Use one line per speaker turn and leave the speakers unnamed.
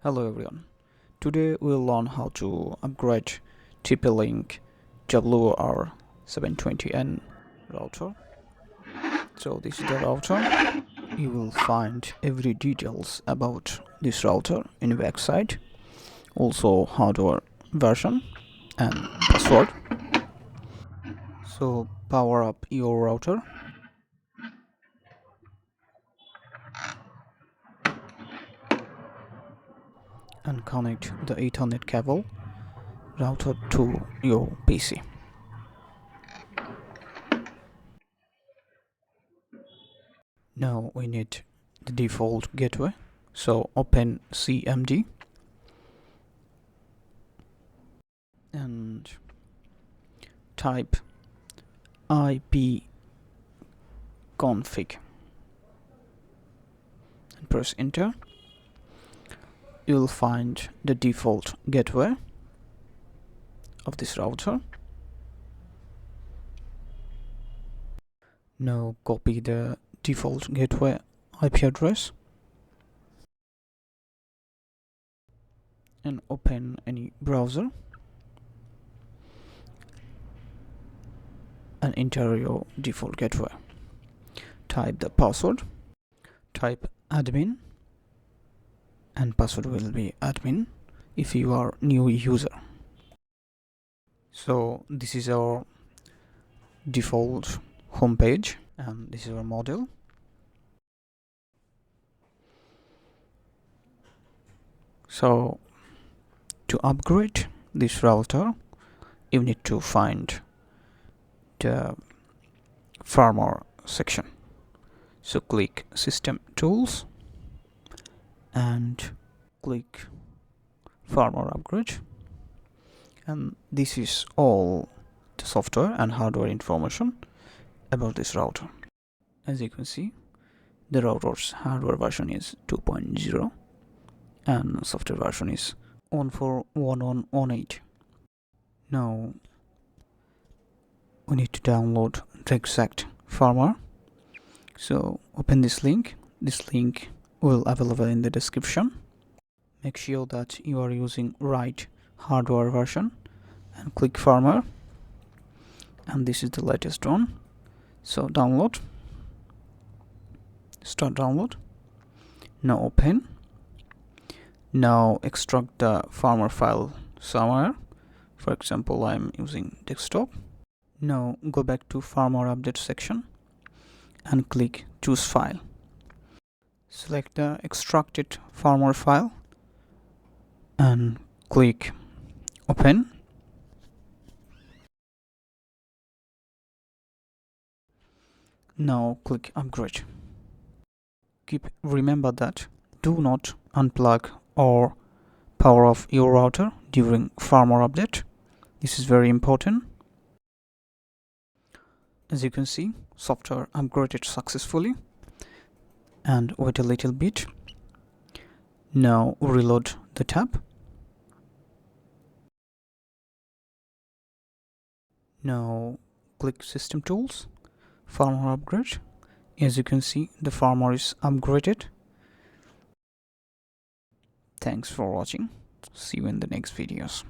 Hello everyone. Today we'll learn how to upgrade TP-Link WR720N router. So this is the router. You will find every details about this router in website. Also hardware version and password. So power up your router. And connect the Ethernet cable router to your PC. Now we need the default gateway. So open CMD and type ipconfig and press enter. You'll find the default gateway of this router. Now copy the default gateway IP address and open any browser and enter your default gateway. Type the password, type admin, and password will be admin if you are new user. So this is our default homepage and this is our model. So to upgrade this router, you need to find the firmware section. So click System Tools and click Firmware Upgrade, and this is all the software and hardware information about this router. As you can see, the router's hardware version is 2.0 and software version is 14118. Now we need to download the exact firmware. So open this link. This link will be available in the description. Make sure that you are using right hardware version and click firmware, and this is the latest one. So download, start download. Now open. Now extract the firmware file somewhere. For example, I'm using desktop. Now go back to firmware update section and click choose file. Select the extracted firmware file and click open. Now click upgrade. Remember that do not unplug or power off your router during firmware update. This is very important. As you can see, software upgraded successfully. And wait a little bit. Now reload the tab. Now click System Tools, Firmware Upgrade. As you can see, the firmware is upgraded. Thanks for watching. See you in the next videos.